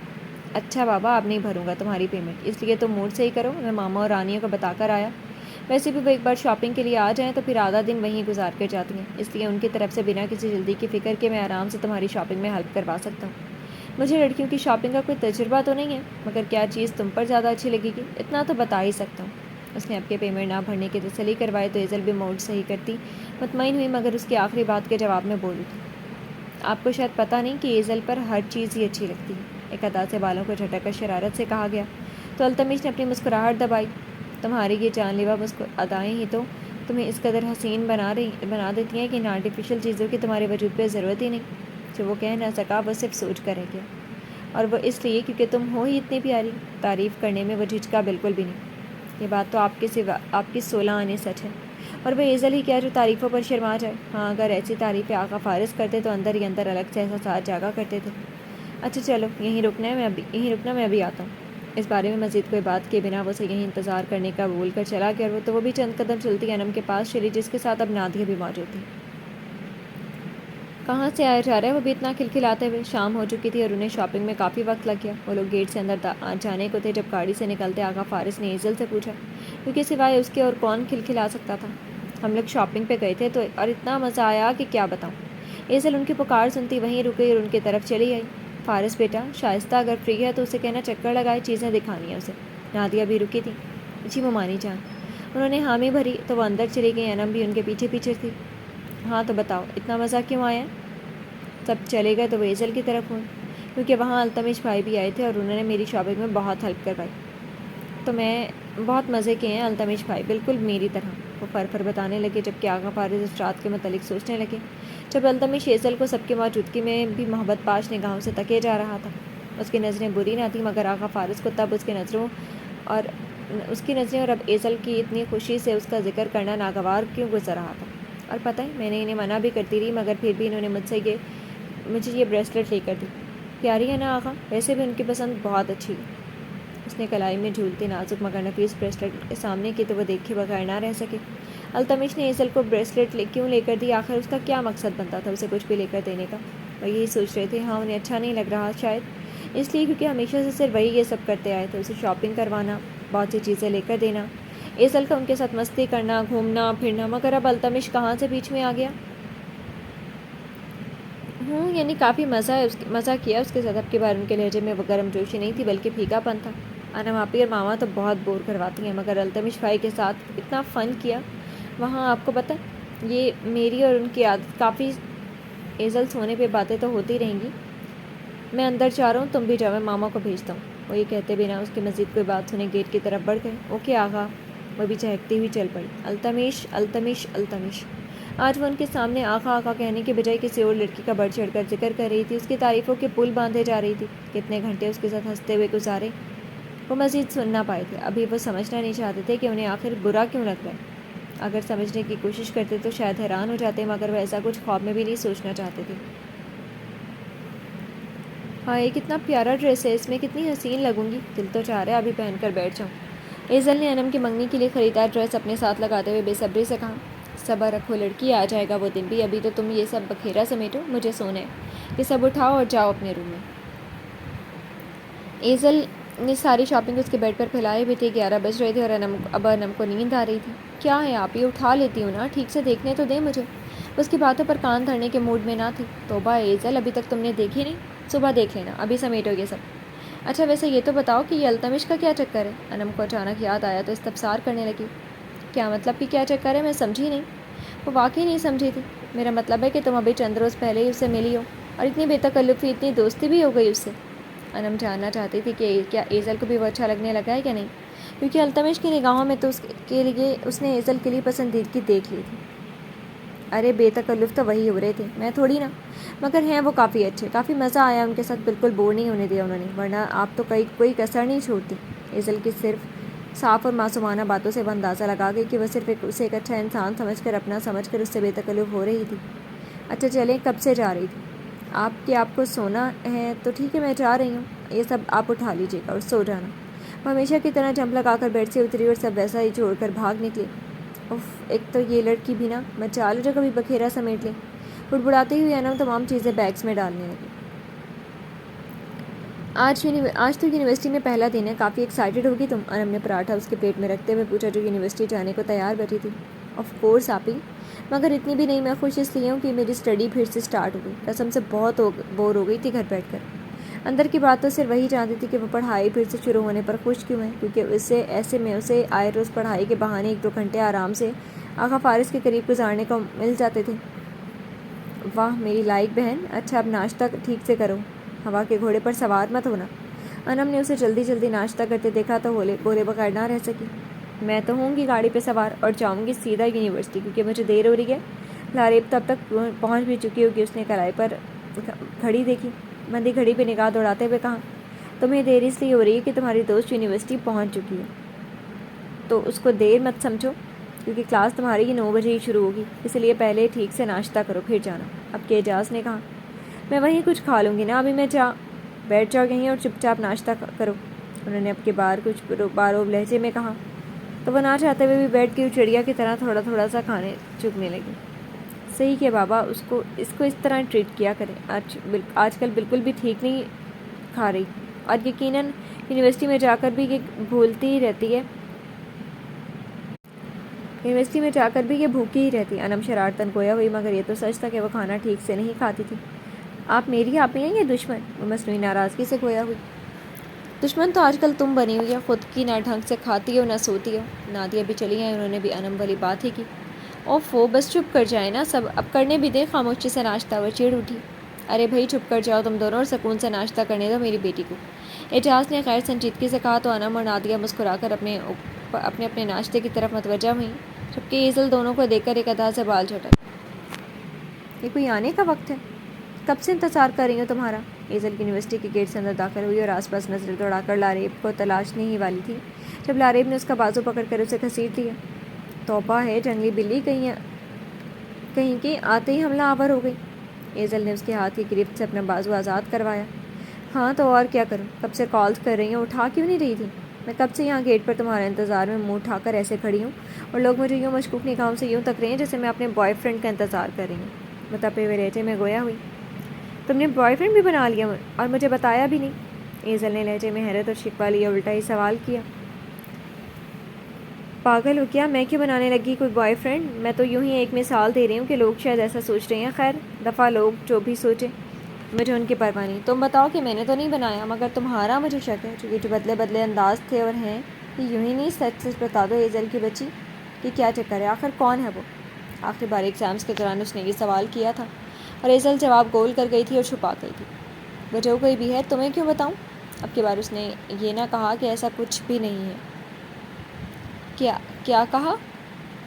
[SPEAKER 1] اچھا بابا، اب نہیں بھروں گا تمہاری پیمنٹ، اس لیے تم موڈ سے ہی کرو، میں ماما اور رانیوں کو بتا کر آیا۔ ویسے بھی وہ ایک بار شاپنگ کے لیے آ جائیں تو پھر آدھا دن وہیں گزار کر جاتی ہیں، اس لیے ان کی طرف سے بنا کسی جلدی کی فکر کے میں آرام سے تمہاری شاپنگ میں ہیلپ کروا سکتا ہوں۔ مجھے لڑکیوں کی شاپنگ کا کوئی تجربہ تو نہیں ہے، مگر کیا چیز تم پر زیادہ اچھی لگے گی اتنا تو بتا ہی سکتا ہوں۔ اس نے اب کے پیمنٹ نہ بھرنے کی تسلی کروائی تو ایزل بھی موڈ صحیح کرتی مطمئن ہوئی، مگر اس کی آخری بات کے جواب میں بولی تھی، آپ کو شاید پتہ نہیں کہ ایزل پر ہر چیز ہی اچھی لگتی ہے۔ ایک ادا سے بالوں کو جھٹک کر شرارت سے کہا گیا تو التمش نے اپنی مسکراہٹ دبائی۔ تمہاری یہ جان لیوا ادائیں ہی تو تمہیں اس قدر حسین بنا دیتی ہیں کہ ان آرٹیفیشل چیزوں کی تمہارے وجود پہ ضرورت ہی نہیں۔ جو وہ کہہ نہ سکا وہ صرف سوچ کر رہ گیا، اور وہ اس لیے کیونکہ تم ہو ہی اتنی پیاری۔ تعریف کرنے میں وہ جھجکا بالکل بھی نہیں۔ یہ بات تو آپ کی 16 آنے سچ ہے، اور وہ ایزل ہی کیا جو تعریفوں پر شرما جائے۔ ہاں اگر ایسی تعریفیں آغا فارز کرتے تو اندر ہی اندر الگ سے احساسات جاگا کرتے تھے۔ اچھا چلو یہیں رکنا میں ابھی آتا ہوں۔ اس بارے میں مزید کوئی بات کیے بنا وہ اسے یہیں انتظار کرنے کا بول کر چلا گیا، اور وہ بھی چند قدم چلتی انم کے پاس چلی، جس کے ساتھ اب نادیہ بھی موجود تھی۔ کہاں سے آیا جا رہا ہے؟ وہ بھی اتنا کھلکھلاتے ہوئے۔ شام ہو چکی تھی اور انہیں شاپنگ میں کافی وقت لگ گیا۔ وہ لوگ گیٹ سے اندر جانے کو تھے جب گاڑی سے نکلتے آغا فارز نے ایزل سے پوچھا، کیونکہ سوائے اس کے اور کون کھلکھلا سکتا تھا، ہم لوگ شاپنگ پہ گئے تھے اور اتنا مزہ آیا کہ کیا بتاؤں۔ ایزل ان کی پکار سنتی وہیں رکی اور ان کی طرف چلی آئی۔ فارز بیٹا، شائستہ اگر فری ہے تو اسے کہنا چکر لگائے، چیزیں دکھانی ہیں اسے۔ نادیہ بھی رکی تھی۔ جی ممانی جان۔ انہوں نے حامی بھری تو وہ اندر چلی گئی۔ انم بھی ان کے پیچھے پیچھے تھی۔ ہاں تو بتاؤ اتنا مزہ کیوں آیا؟ سب چلے گئے تو وہ ایزل کی طرف ہوئے، کیونکہ وہاں التمش بھائی بھی آئے تھے اور انہوں نے میری شاپنگ میں بہت ہیلپ کروائی۔ تو میں بہت مزے کیے ہیں التمش بھائی، بالکل میری طرح، وہ فر بتانے لگے، جبکہ آغا فارض اس رات کے متعلق سوچنے لگے جب التمش ایزل کو سب کی موجودگی میں بھی محبت پاش نگاہوں سے تکے جا رہا تھا۔ اس کی نظریں بری نہ تھیں، مگر آغا فارض کو تب اس کی نظریں اور اب ایزل کی اتنی خوشی سے اس کا ذکر کرنا ناگوار کیوں گزر رہا تھا۔ اور پتہ ہے میں نے انہیں منع بھی کرتی رہی، مگر پھر بھی انہوں نے مجھے یہ بریسلٹ لے کر دی۔ پیاری ہے نا آغا؟ ویسے بھی ان کی پسند بہت اچھی ہے۔ اس نے کلائی میں جھولتی نازک مگر نفیس بریسلٹ کے سامنے کی تو وہ دیکھے بغیر نہ رہ سکے۔ التمش نے ایزل کو بریسلٹ کیوں لے کر دی؟ آخر اس کا کیا مقصد بنتا تھا اسے کچھ بھی لے کر دینے کا؟ وہ یہی سوچ رہے تھے۔ ہاں انہیں اچھا نہیں لگ رہا، شاید اس لیے کیونکہ ہمیشہ سے صرف وہی یہ سب کرتے آئے تھے، اسے شاپنگ کروانا، بہت سی چیزیں لے کر دینا، ایزل کا ان کے ساتھ مستی کرنا، گھومنا پھرنا، مگر اب التمش کہاں سے بیچ میں آ گیا؟ یعنی کافی مزہ کیا اس کے ساتھ۔ اب کی بار ان کے لہجے میں وہ گرم جوشی نہیں تھی بلکہ پھیکا پن تھا۔ انم آپی اور ماما تو بہت بور کرواتی ہیں، مگر التمش بھائی کے ساتھ اتنا فن کیا وہاں، آپ کو پتہ یہ میری اور ان کی عادت کافی۔ ایزل سونے پہ باتیں تو ہوتی رہیں گی، میں اندر جا رہا ہوں، تم بھی جاؤ، میں ماما کو بھیجتا ہوں۔ وہ یہ کہتے بنا اس کی مزید کوئی بات سنے گیٹ کی طرف بڑھ گئے۔ اوکے آغا، وہ بھی چہکتی ہوئی چل پڑی۔ التمش التمش التمش، آج وہ ان کے سامنے آغا آغا کہنے کے بجائے کسی اور لڑکی کا بڑھ چڑھ کر ذکر کر رہی تھی، اس کی تعریفوں کے پل باندھے جا رہی تھی۔ کتنے گھنٹے اس کے ساتھ ہنستے ہوئے گزارے، وہ مزید سن نہ پائے تھے۔ ابھی وہ سمجھنا نہیں چاہتے تھے کہ انہیں آخر برا کیوں لگ رہا ہے۔ اگر سمجھنے کی کوشش کرتے تو شاید حیران ہو جاتے، مگر وہ ایسا کچھ خواب میں بھی نہیں سوچنا چاہتے تھے۔ ہاں یہ کتنا پیارا ڈریس ہے، اس میں کتنی حسین لگوں گی، دل تو چاہ رہا ہے ابھی پہن کر بیٹھ جاؤں۔ ایزل نے انم کی منگنی کے لیے خریدا ڈریس اپنے ساتھ لگاتے ہوئے بے صبری سے کہا۔ صبر رکھو لڑکی، آ جائے گا وہ دن بھی، ابھی تو تم یہ سب بکھیرا سمیٹو، مجھے سونا ہے۔ یہ سب اٹھاؤ اور جاؤ اپنے روم میں۔ ایزل نے ساری شاپنگ اس کے بیڈ پر پھیلائے ہوئے تھی۔ 11 بج رہے تھے اور اب انم کو نیند آ رہی تھی۔ کیا ہے آپ، یہ اٹھا لیتی ہوں نا، ٹھیک سے دیکھنے تو دیں مجھے۔ اس کی باتوں پر کان دھرنے کے موڈ میں نہ تھی۔ توبہ ایزل، ابھی تک تم نے دیکھی نہیں؟ صبح دیکھ لینا، ابھی سمیٹو یہ سب۔ اچھا ویسے یہ تو بتاؤ کہ یہ التمش کا کیا چکر ہے؟ انم کو اچانک یاد آیا تو استفسار کرنے لگی۔ کیا مطلب کہ کیا چکر ہے؟ میں سمجھی نہیں۔ وہ واقعی نہیں سمجھی تھی۔ میرا مطلب ہے کہ تم ابھی چند روز پہلے ہی اس سے ملی ہو اور اتنی بے تکلفی، اتنی دوستی بھی ہو گئی اس سے۔ انم جاننا چاہتی تھی کہ کیا ایزل کو بھی وہ اچھا لگنے لگا ہے یا نہیں، کیونکہ التمش کی نگاہوں میں تو اس نے ایزل کے لیے پسندیدگی دیکھ لی تھی۔ ارے بے تکلف تو وہی ہو رہے تھے، میں تھوڑی نا، مگر ہیں وہ کافی اچھے، کافی مزہ آیا ان کے ساتھ، بالکل بور نہیں ہونے دیا انہوں نے، ورنہ آپ تو کوئی کسر نہیں چھوڑتی۔ ایزل کی صرف صاف اور معصومانہ باتوں سے وہ اندازہ لگا گئی کہ وہ صرف اسے ایک اچھا انسان سمجھ کر، اپنا سمجھ کر اس سے بے تکلف ہو رہی تھی۔ اچھا چلیں، کب سے جا رہی تھی؟ آپ کو سونا ہے تو ٹھیک ہے، میں جا رہی ہوں، یہ سب آپ اٹھا لیجیے گا اور سو جانا۔ وہ ہمیشہ کی طرح جمپ لگا کر بیڈ سے اتری اور سب ویسا ہی چھوڑ کر بھاگ نکلی۔ اف، ایک تو یہ لڑکی بھی نا، مچالو جو کبھی بکھیرا سمیٹ لے۔ بڑبڑاتی ہوئی انم تمام چیزیں بیگس میں ڈالنے لگی۔ آج تو یونیورسٹی میں پہلا دن ہے، کافی ایکسائٹیڈ ہوگی تم؟ انم نے پراٹھا اس کے پلیٹ میں رکھتے ہوئے پوچھا، جو یونیورسٹی جانے کو تیار بیٹھی تھی۔ آف کورس آپی، مگر اتنی بھی نہیں، میں خوش اس لیے ہوں کہ میری اسٹڈی پھر سے اسٹارٹ ہو گئی، قسم سے بہت بور ہو گئی تھی گھر بیٹھ کر۔ اندر کی بات تو صرف وہی جانتی تھی کہ وہ پڑھائی پھر سے شروع ہونے پر خوش کیوں ہے، کیونکہ ایسے میں اسے آئے روز پڑھائی کے بہانے 1-2 گھنٹے آرام سے آغا فارض کے قریب گزارنے کو مل جاتے تھے۔ واہ میری لائق بہن، اچھا اب ناشتہ ٹھیک سے کرو، ہوا کے گھوڑے پر سوار مت ہونا۔ انم نے اسے جلدی جلدی ناشتہ کرتے دیکھا تو بولے بغیر نہ رہ سکی۔ میں تو ہوں گی گاڑی پہ سوار اور جاؤں گی سیدھا یونیورسٹی، کیونکہ مجھے دیر ہو رہی ہے۔ لاریب تب تک پہنچ بھی چکی ہوگی۔ اس نے کرائی پر گھڑی دیکھی، بندی گھڑی پہ نگاہ دوڑاتے ہوئے کہا، تمہیں دیر اس لیے ہو رہی ہے کہ تمہاری دوست یونیورسٹی پہنچ چکی ہے، تو اس کو دیر مت سمجھو، کیونکہ کلاس تمہاری 9 بجے ہی شروع ہوگی، اس لیے پہلے ٹھیک سے ناشتہ کرو پھر جانا۔ اب کہ اعجاز نے کہا، میں وہیں کچھ کھا لوں گی نا، ابھی میں بیٹھ جاؤ یہیں اور چپ چاپ ناشتہ کرو۔ انہوں نے اب کے بار کچھ باروب لہجے میں کہا، تو وہ نہ چاہتے ہوئے بھی بیٹھ کے چڑیا کی طرح تھوڑا تھوڑا سا کھانے چگنے لگی۔ صحیح کہ بابا، اس کو اس طرح ٹریٹ کیا کریں، آج کل بالکل بھی ٹھیک نہیں کھا رہی، اور یقیناً یونیورسٹی میں جا کر بھی یہ بھولتی ہی رہتی ہے، یونیورسٹی میں جا کر بھی یہ بھوکی ہی رہتی۔ انم شرارتاً گویا ہوئی، مگر یہ تو سچ تھا کہ وہ کھانا ٹھیک سے نہیں کھاتی تھی۔ آپ میری آپی ہیں یا دشمن؟ وہ مصنوعی ناراضگی سے گویا ہوئی۔ دشمن تو آج کل تم بنی ہوئی ہے، خود کی نہ ڈھنگ سے کھاتی ہو نہ سوتی ہو۔ نادیہ بھی چلی ہیں، انہوں نے بھی انم والی بات ہی کی۔ اوفو بس چپ کر جائے نا سب، اب کرنے بھی دے خاموشی سے ناشتہ۔ وہ چڑ اٹھی۔ ارے بھائی چپ کر جاؤ تم دونوں اور سکون سے ناشتہ کرنے دو میری بیٹی کو۔ اعجاز نے غیر سنجیدگی سے کہا تو انم اور نادیہ مسکرا کر اپنے ناشتے کی طرف متوجہ ہوئیں، جبکہ ایزل دونوں کو دیکھ کر ایک ادا سے بال جھٹک۔ یہ کوئی آنے کا وقت ہے؟ کب سے انتظار کر رہی ہوں تمہارا۔ ایزل کی یونیورسٹی کے گیٹ سے اندر داخل ہوئی اور آس پاس نظریں دوڑا کر لاریب کو تلاشنے ہی والی تھی جب لاریب نے اس کا بازو پکڑ کر اسے گھسیٹ دیا۔ توبہ ہے، جنگلی بلی کہیں کی آتے ہی حملہ آور ہو گئی۔ ایزل نے اس کے ہاتھ کی گرفت سے اپنا بازو آزاد کروایا۔ ہاں تو اور کیا کروں، کب سے کالز کر رہی ہوں، اٹھا کیوں نہیں رہی تھی؟ میں کب سے یہاں گیٹ پر تمہارے انتظار میں منہ اٹھا کر ایسے کھڑی ہوں اور لوگ مجھے یوں مشکوک نگاہوں سے یوں تک رہے ہیں جیسے میں اپنے بوائے فرینڈ کا انتظار کر رہی ہوں۔ وہ تپے ہوئے لہجے میں گویا ہوئی۔ تم نے بوائے فرینڈ بھی بنا لیا اور مجھے بتایا بھی نہیں؟ ایزل نے لہجے میں حیرت اور شکوہ لیے الٹا ہی سوال کیا۔ پاگل ہو کیا، میں کیوں بنانے لگی کوئی بوائے فرینڈ؟ میں تو یوں ہی ایک مثال دے رہی ہوں کہ لوگ شاید ایسا سوچ رہے ہیں۔ خیر دفعہ لوگ جو بھی سوچیں، مجھے ان کی پرواہ نہیں۔ تم بتاؤ کہ میں نے تو نہیں بنایا، مگر تمہارا مجھے شک ہے، چونکہ جو بدلے بدلے انداز تھے اور ہیں یہ یوں ہی نہیں۔ سچ سچ بتا دو ایزل کی بچی، کہ کیا چکر ہے، آخر کون ہے وہ؟ آخری بار ایگزامس کے دوران اس نے یہ سوال کیا تھا اور ایزل جواب گول کر گئی تھی اور چھپا گئی تھی۔ وہ جو کوئی بھی ہے تمہیں کیوں بتاؤں؟ اب کی بار اس نے یہ نہ کہا کہ ایسا کچھ بھی نہیں ہے۔ کیا کہا؟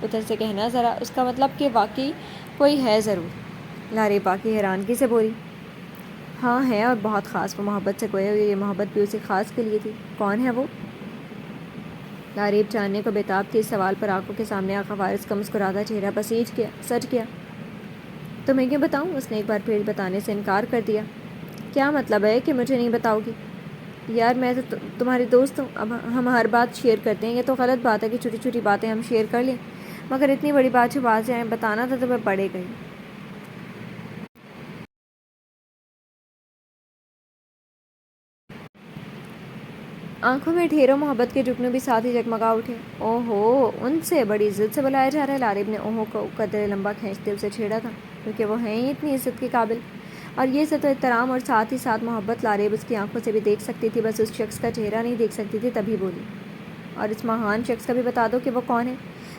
[SPEAKER 1] ادھر سے کہنا ذرا، اس کا مطلب کہ واقعی کوئی ہے ضرور۔ لاریب باقی حیرانگی سے بولی۔ ہاں ہے، اور بہت خاص۔ وہ محبت سے گویا ہوئی، یہ محبت بھی اسی خاص کے لیے تھی۔ کون ہے وہ؟ لاریب جاننے کو بےتاب تھی۔ اس سوال پر آنکھوں کے سامنے آقا وارث کا مسکراتا چہرہ بسیج گیا۔ سچ گیا۔ تمہیں کیوں بتاؤں؟ اس نے ایک بار پھر بتانے سے انکار کر دیا۔ کیا مطلب ہے کہ مجھے نہیں بتاؤ گی؟ یار میں تو تمہاری دوست ہوں، اب ہم ہر بات شیئر کرتے ہیں۔ یہ تو غلط بات ہے کہ چھوٹی چھوٹی باتیں ہم شیئر کر لیں، مگر اتنی بڑی بات چھپا جائیں، بتانا تو تمہیں پڑے گا ہی۔ آنکھوں میں ڈھیروں محبت کے جگنو بھی ساتھ ہی جگمگا اٹھے۔ او ہو، ان سے بڑی عزت سے بلایا جا رہا ہے؟ لاریب نے اوہو کو قدرے لمبا کھینچتے اسے چھیڑا تھا، کیونکہ وہ ہیں ہی اتنی عزت کے قابل۔ اور یہ عزت و احترام اور ساتھ ہی ساتھ محبت لاریب اس کی آنکھوں سے بھی دیکھ سکتی تھی، بس اس شخص کا چہرہ نہیں دیکھ سکتی تھی۔ تبھی بولی، اور اس مہان شخص کا بھی بتا دو کہ وہ کون ہے۔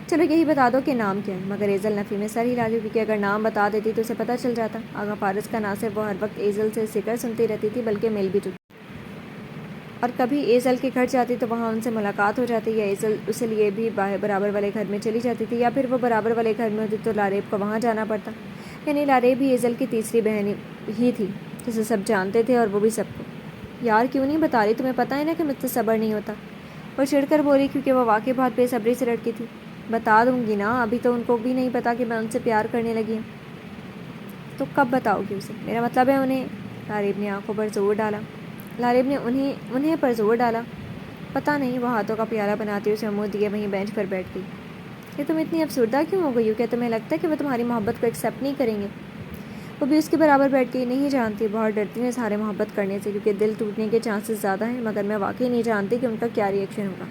[SPEAKER 1] چلو یہی بتا دو کہ نام کیا ہے۔ مگر ایزل نفی میں سر ہلا دی، کیونکہ اگر نام بتا دیتی تو اسے پتہ چل جاتا۔ آغا فارس کا نہ صرف وہ ہر وقت ایزل سے ذکر سنتی رہتی تھی بلکہ مل بھی چکی، اور کبھی ایزل کے گھر جاتی تو وہاں ان سے ملاقات ہو جاتی، یا ایزل اسے لیے بھی برابر والے گھر میں چلی جاتی تھی، یا پھر وہ برابر والے گھر میں ہوتی تو لاریب کو وہاں جانا پڑتا۔ یعنی لاریب ہی ایزل کی تیسری بہن ہی تھی، جسے سب جانتے تھے اور وہ بھی سب کو۔ یار کیوں نہیں بتا رہی؟ تمہیں پتہ ہے نا کہ مجھ سے صبر نہیں ہوتا۔ وہ چڑھ کر بولی، کیونکہ وہ واقعی بہت بے صبری سے لڑکی تھی۔ بتا دوں گی نا، ابھی تو ان کو بھی نہیں پتا کہ میں ان سے پیار کرنے لگی ہوں۔ تو کب بتاؤ گی اسے؟ میرا مطلب ہے انہیں۔ لاریب نے آنکھوں پر زور ڈالا۔ لاریب نے انہیں پر زور ڈالا۔ پتہ نہیں۔ وہ ہاتھوں کا پیالہ بناتی اسے منہ دیے وہیں بینچ پر بیٹھ گئی۔ کہ تم اتنی افسردہ کیوں ہو گئی ہو؟ کیا تمہیں لگتا ہے کہ وہ تمہاری محبت کو ایکسیپٹ نہیں کریں گے؟ وہ بھی اس کے برابر بیٹھ گئی۔ نہیں جانتی، بہت ڈرتی ہیں سارے محبت کرنے سے، کیونکہ دل ٹوٹنے کے چانسز زیادہ ہیں، مگر میں واقعی نہیں جانتی کہ ان کا کیا ری ایکشن ہوگا۔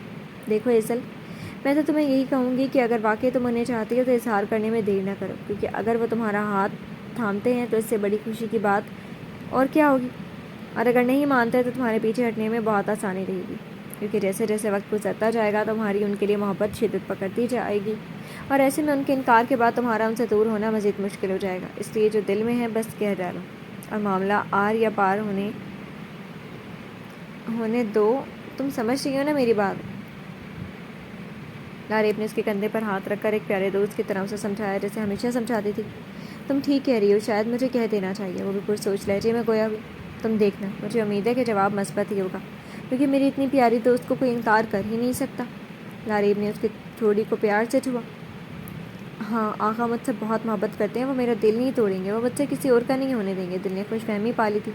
[SPEAKER 1] دیکھو ایزل، میں تو تمہیں یہی کہوں گی کہ اگر واقعی تم انہیں چاہتی ہو تو اظہار کرنے میں دیر نہ کرو، کیونکہ اگر وہ تمہارا ہاتھ تھامتے ہیں تو اس سے بڑی خوشی کی بات اور کیا ہوگی، اور اگر نہیں مانتے تو تمہارے پیچھے ہٹنے میں بہت آسانی رہے گی، کیونکہ جیسے جیسے وقت گزرتا جائے گا تمہاری ان کے لیے محبت شدت پکڑتی جائے گی، اور ایسے میں ان کے انکار کے بعد تمہارا ان سے دور ہونا مزید مشکل ہو جائے گا۔ اس لیے جو دل میں ہے بس کہہ ڈالو، اور معاملہ آر یا پار ہونے دو۔ تم سمجھ رہی ہو نا میری بات؟ لاریب نے اس کے کندھے پر ہاتھ رکھ کر ایک پیارے دوست کی طرح اسے سمجھایا، جیسے ہمیشہ سمجھاتی تھی۔ تم ٹھیک کہہ رہی ہو، شاید مجھے کہہ دینا چاہیے۔ وہ بھی پرسوچ لہجے میں گویا ہوئی۔ تم دیکھنا، مجھے امید ہے کہ جواب مثبت ہی ہوگا، کیونکہ میری اتنی پیاری دوست کو کوئی انکار کر ہی نہیں سکتا۔ لاریب نے اس کی تھوڑی کو پیار سے چھوا۔ ہاں، آقا مجھ سے بہت محبت کرتے ہیں، وہ میرا دل نہیں توڑیں گے، وہ مجھ سے کسی اور کا نہیں ہونے دیں گے۔ دل نے خوش فہمی پالی تھی۔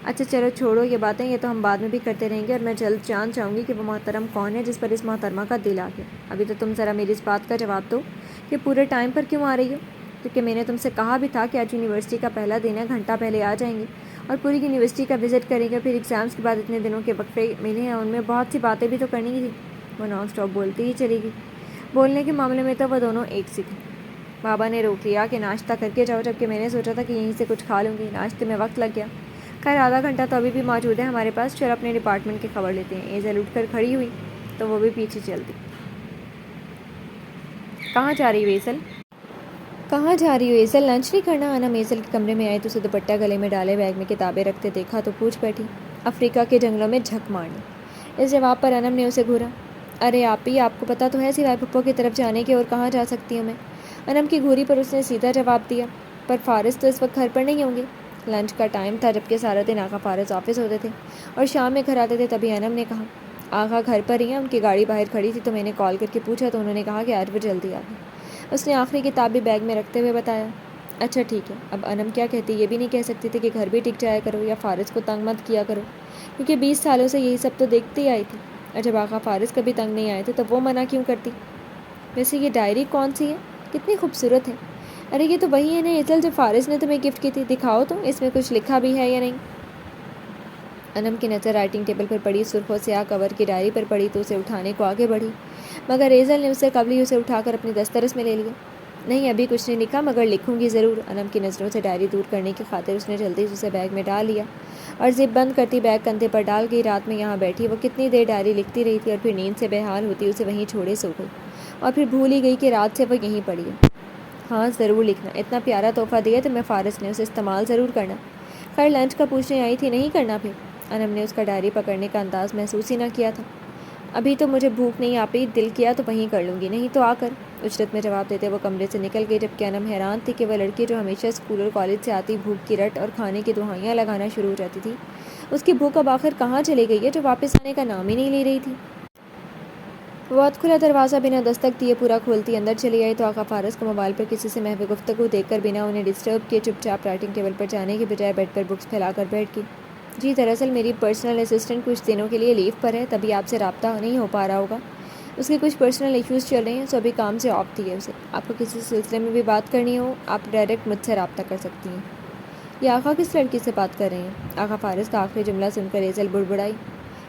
[SPEAKER 1] اچھا چلو چھوڑو یہ باتیں، یہ تو ہم بعد میں بھی کرتے رہیں گے، اور میں جلد جان چاہوں گی کہ وہ محترم کون ہے جس پر اس محترمہ کا دل آ گیا۔ ابھی تو تم ذرا میری اس بات کا جواب دو کہ پورے ٹائم پر کیوں آ رہی ہو؟ کیونکہ میں نے تم سے کہا بھی تھا کہ آج یونیورسٹی کا پہلا دن ہے، گھنٹہ پہلے آ جائیں گے اور پوری یونیورسٹی کا وزٹ کریں گے، پھر ایگزامس کے بعد اتنے دنوں کے وقفے ملے ہیں، ان میں بہت سی باتیں بھی تو کرنی تھی۔ وہ نان اسٹاپ بولتی ہی چلی گئی۔ بولنے کے معاملے میں تو وہ دونوں ایک سی تھیں۔ بابا نے روک لیا کہ ناشتہ کر کے جاؤ، جبکہ میں نے سوچا تھا کہ یہیں سے کچھ کھا لوں گی، ناشتے میں وقت لگ گیا۔ خیر آدھا گھنٹہ تو ابھی بھی موجود ہے ہمارے پاس، چلو اپنے ڈپارٹمنٹ کی خبر لیتے ہیں۔ ایزل اٹھ کر کھڑی ہوئی تو وہ بھی پیچھے چل دی۔ کہاں جا رہی ہو ایزل؟ کہاں جا رہی ہو ایزل؟ لنچ نہیں کرنا؟ انم ایزل کے کمرے میں آئی تو اسے دوپٹہ گلے میں ڈالے بیگ میں کتابیں رکھتے دیکھا تو پوچھ بیٹھی، افریقہ کے جنگلوں میں جھک مارنے۔ اس جواب پر انم نے اسے گھورا، ارے آپی آپ کو پتہ تو ہے سوائے پھپھو کی طرف جانے کے اور کہاں جا سکتی ہوں میں؟ انم کی گھوری پر اس نے سیدھا جواب دیا، پر فارس تو اس وقت گھر پر نہیں ہوں گے۔ لنچ کا ٹائم تھا جبکہ سارا دن آقا فارس آفس ہوتے تھے اور شام میں گھر آتے تھے، تبھی انم نے کہا آقا گھر پر ہی ہیں، ان کی گاڑی باہر کھڑی تھی تو میں نے کال کر کے پوچھا تو انہوں نے کہا کہ آج وہ جلدی آ گئی۔ اس نے آخری کتاب بھی بیگ میں رکھتے ہوئے بتایا۔ اچھا ٹھیک ہے۔ اب انم کیا کہتی، یہ بھی نہیں کہہ سکتی تھی کہ گھر بھی ٹک جایا کرو یا فارس کو تنگ مت کیا کرو، کیونکہ 20 سالوں سے یہی سب تو دیکھتی آئی تھی، اور جب آقا فارس کبھی تنگ نہیں آئے تھے تو وہ منع کیوں کرتی؟ ویسے یہ ڈائری کون سی ہے؟ کتنی خوبصورت ہے۔ ارے یہ تو وہی ہے نا ایزل جو فارس نے تمہیں گفٹ کی تھی، دکھاؤ تو اس میں کچھ لکھا بھی ہے یا نہیں؟ انم کی نظر رائٹنگ ٹیبل پر پڑی سرخ و سیاہ کور کی ڈائری پر پڑی تو اسے اٹھانے کو آگے بڑھی، مگر ایزل نے اسے قبل ہی اسے اٹھا کر اپنی دسترس میں لے لیا۔ نہیں ابھی کچھ نہیں لکھا، مگر لکھوں گی ضرور۔ انم کی نظروں سے ڈائری دور کرنے کی خاطر اس نے جلدی سے اسے بیگ میں ڈال لیا اور زپ بند کرتی بیگ کندھے پر ڈال گئی۔ رات میں یہاں بیٹھی وہ کتنی دیر ڈائری لکھتی رہی تھی اور پھر نیند سے بے حال ہوتی اسے وہیں چھوڑے سو گئی، اور پھر بھول ہی گئی کہ رات سے وہ یہیں پڑی ہے۔ ہاں ضرور لکھنا، اتنا پیارا تحفہ دیا تو میں فارس نے اسے استعمال ضرور کرنا۔ خیر لنچ کا پوچھنے آئی تھی، نہیں کرنا پھر؟ انم نے اس کا ڈائری پکڑنے کا انداز محسوس ہی نہ کیا تھا۔ ابھی تو مجھے بھوک نہیں آپی، دل کیا تو وہیں کر لوں گی، نہیں تو آ کر۔ اجرت میں جواب دیتے وہ کمرے سے نکل گئی، جبکہ انم حیران تھی کہ وہ لڑکی جو ہمیشہ اسکول اور کالج سے آتی بھوک کی رٹ اور کھانے کی دہائیاں لگانا شروع ہو جاتی تھی، اس کی بھوک اب آخر کہاں چلی گئی ہے جو واپس آنے کا نام ہی نہیں لے رہی تھی۔ وہ اد کھلا دروازہ بنا دستک دیے پورا کھولتی اندر چلی آئی تو آقا فارس کو موبائل پر کسی سے محو گفتگو دیکھ کر بنا انہیں ڈسٹرب کیے چپ چاپ رائٹنگ ٹیبل پر جانے کے بجائے بیڈ پر بکس پھیلا کر بیٹھ گئی۔ جی دراصل میری پرسنل اسسٹنٹ کچھ دنوں کے لیے لیو پر ہے، تبھی آپ سے رابطہ نہیں ہو پا رہا ہوگا، اس کے کچھ پرسنل ایشوز چل رہے ہیں، سو ابھی کام سے آف دی ہے اسے۔ آپ کو کسی سلسلے میں بھی بات کرنی ہو آپ ڈائریکٹ مجھ سے رابطہ کر سکتی ہیں۔ یہ آقا کس لڑکی سے بات کر رہے ہیں؟ آقا فارس کا آخری جملہ سن کر ایزل بڑبڑائی،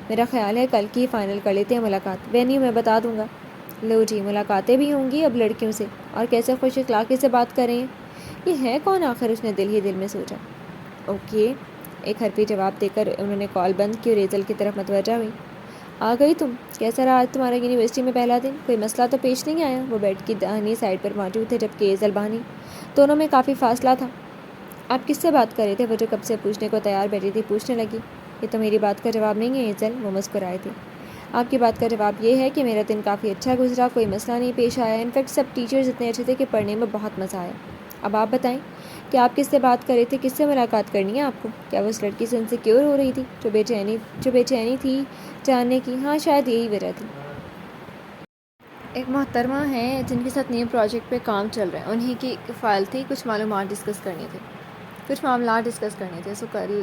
[SPEAKER 1] میرا خیال ہے کل کی ہی فائنل کر لیتے ہیں ملاقات، وینیو میں بتا دوں گا۔ لو جی ملاقاتیں بھی ہوں گی اب لڑکیوں سے، اور کیسے خوش اخلاقی سے بات کر رہے ہیں، یہ ہے کون آخر؟ اس نے دل ہی دل میں سوچا۔ اوکے، ایک حرفی جواب دے کر انہوں نے کال بند کی اور ایزل کی طرف متوجہ ہوئی۔ آ گئی تم؟ کیسا رہا آج تمہارا یونیورسٹی میں پہلا دن؟ کوئی مسئلہ تو پیش نہیں آیا؟ وہ بیڈ کی داہنی سائڈ پر موجود تھے جبکہ ایزل بانی، دونوں میں کافی فاصلہ تھا۔ آپ کس سے بات کر رہے تھے؟ وہ جو کب سے پوچھنے کو تیار بیٹھی تھی پوچھنے لگی۔ یہ تو میری بات کا جواب نہیں ہے ایزل، وہ مسکرائے تھے۔ آپ کی بات کا جواب یہ ہے کہ میرا دن کافی اچھا گزرا، کوئی مسئلہ نہیں پیش آیا، انفیکٹ سب ٹیچرز اتنے اچھے تھے کہ پڑھنے میں بہت مزہ آیا۔ اب آپ بتائیں کہ آپ کس سے بات کر رہے تھے، کس سے ملاقات کرنی ہے آپ کو؟ کیا وہ اس لڑکی سے انسیکیور ہو رہی تھی جو بے چینی تھی جاننے کی؟ ہاں شاید یہی وجہ تھی۔ ایک محترمہ ہیں جن کے ساتھ نیو پروجیکٹ پہ کام چل رہا ہے، انہیں کی فائل تھی، کچھ معلومات ڈسکس کرنی تھی، کچھ معاملات ڈسکس کرنے تھے، سو کل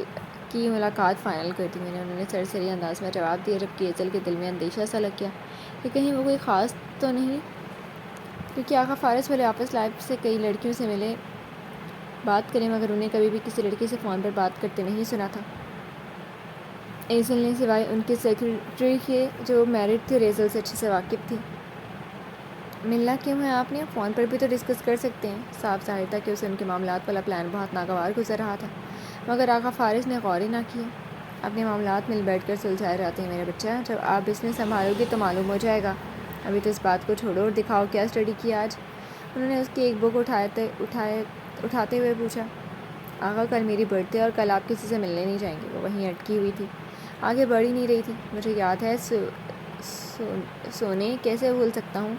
[SPEAKER 1] کی ملاقات فائنل کر دی میں نے، انہوں نے سرسری انداز میں جواب دیا، جبکہ ایزل کے دل میں اندیشہ سا لگ گیا کہ کہیں وہ کوئی خاص تو نہیں، کیونکہ آقا فارس والے آفس لائف سے کئی لڑکیوں سے ملے بات کریں مگر انہیں کبھی بھی کسی لڑکی سے فون پر بات کرتے نہیں سنا تھا ایزل نے، سوائے ان کے سیکرٹری کے جو میرڈ تھے اور ایزل سے اچھے سے واقف تھی۔ ملنا کیوں ہے آپ نے؟ فون پر بھی تو ڈسکس کر سکتے ہیں۔ صاف ظاہر تھا کہ اسے ان کے معاملات والا پلان بہت ناگوار گزر رہا تھا، مگر آقا فارس نے غور ہی نہ کیا۔ اپنے معاملات مل بیٹھ کر سلجھائے جاتے ہیں میرے بچہ، جب آپ بزنس سنبھالو گی تو معلوم ہو جائے گا۔ ابھی تو اس بات کو چھوڑو اور دکھاؤ کیا اسٹڈی کیا آج؟ انہوں نے اس کی ایک بک اٹھاتے ہوئے پوچھا۔ آقا کل میری برتھ ڈے اور کل آپ کسی سے ملنے نہیں جائیں گے۔ وہ وہیں اٹکی ہوئی تھی، آگے بڑھ ہی نہیں رہی تھی۔ مجھے یاد ہے سونے، کیسے بھول سکتا ہوں؟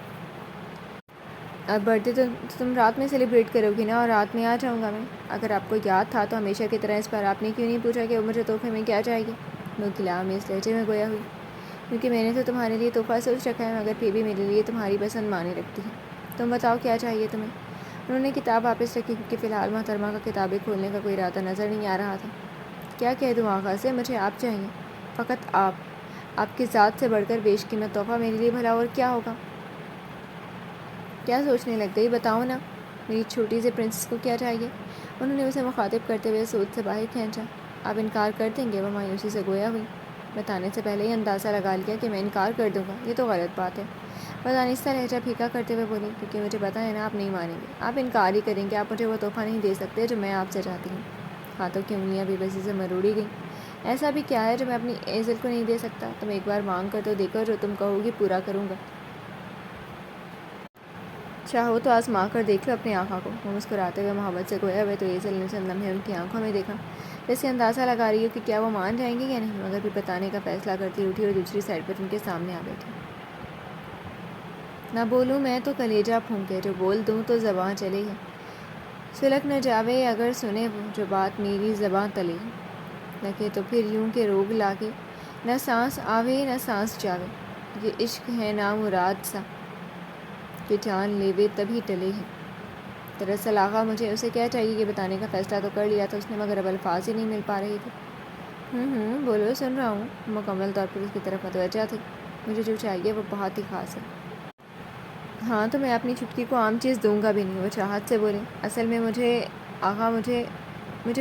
[SPEAKER 1] اور برتھ ڈے تو تم رات میں سیلیبریٹ کرو گی نا، اور رات میں آ جاؤں گا میں۔ اگر آپ کو یاد تھا تو ہمیشہ کی طرح اس بار آپ نے کیوں نہیں پوچھا کہ وہ مجھے تحفے میں کیا چاہیے؟ وہ گلا میں اس لہجے میں گویا ہوئی، کیونکہ میں نے تو تمہارے لیے تحفہ سوچ رکھا ہے، مگر پھر بھی میرے لیے تمہاری پسند معنی رکھتی ہے۔ تم بتاؤ کیا چاہیے تمہیں؟ انہوں نے کتاب واپس رکھی کیونکہ فی الحال محترمہ کا کتابیں کھولنے کا کوئی ارادہ نظر نہیں آ رہا تھا۔ کیا کہہ دوں آقا سے؟ مجھے آپ چاہیے، فقط آپ کی ذات سے بڑھ کر بیش قیمت تحفہ میرے لیے بھلا اور کیا ہوگا؟ کیا سوچنے لگ گئی؟ بتاؤ نا، میری چھوٹی سی پرنسس کو کیا چاہیے؟ انہوں نے اسے مخاطب کرتے ہوئے سوچ سے باہر کھینچا۔ آپ انکار کر دیں گے؟ وہ مایوسی سے گویا ہوئی۔ بتانے سے پہلے ہی اندازہ لگا لیا کہ میں انکار کر دوں گا، یہ تو غلط بات ہے۔ وہ دانستہ لہجہ پھیکا کرتے ہوئے بولی، کیونکہ مجھے پتہ ہے نا آپ نہیں مانیں گے، آپ انکار ہی کریں گے، آپ مجھے وہ تحفہ نہیں دے سکتے جو میں آپ سے چاہتی ہوں۔ ہاتھوں کی انگلیاں بے بسی سے مروڑی گئیں۔ ایسا بھی کیا ہے جو میں اپنی ایزل کو نہیں دے سکتا؟ تم ایک بار مانگ کر تو دیکھو، جو تم کہو گی پورا کروں گا۔ چاہو تو آزما کر دیکھ لو اپنی آنکھوں کو۔ وہ مسکراتے ہوئے محبت سے گویا ہوئے تو ایزل نے چند لمحے ان کی آنکھوں میں دیکھا، جیسے اندازہ لگا رہی ہو کہ کیا وہ مان جائیں گے یا نہیں، مگر پھر بتانے کا فیصلہ کرتی اٹھی اور دوسری سائڈ پر ان کے سامنے آ بیٹھی۔ نہ بولوں میں تو کلیجہ پھونکے، جو بول دوں تو زباں چلے ہے، سلک نہ جاوے اگر سنے وہ، جو بات میری زباں تلے لگے تو پھر یوں کہ روگ لاگے، نہ سانس آوے نہ سانس جاوے، یہ عشق ہے نامراد سا کہ جان لیوے تبھی ٹلے ہے۔ دراصل آغا مجھے اسے کیا چاہیے یہ بتانے کا فیصلہ تو کر لیا تھا اس نے، مگر اب الفاظ ہی نہیں مل پا رہے تھے۔ بولو، سن رہا ہوں۔ مکمل طور پر اس کی طرف متوجہ تھی۔ مجھے جو چاہیے وہ بہت ہی خاص ہے۔ ہاں تو میں اپنی چٹکی کو عام چیز دوں گا بھی نہیں، وہ چاہت سے بولے۔ اصل میں آغا مجھے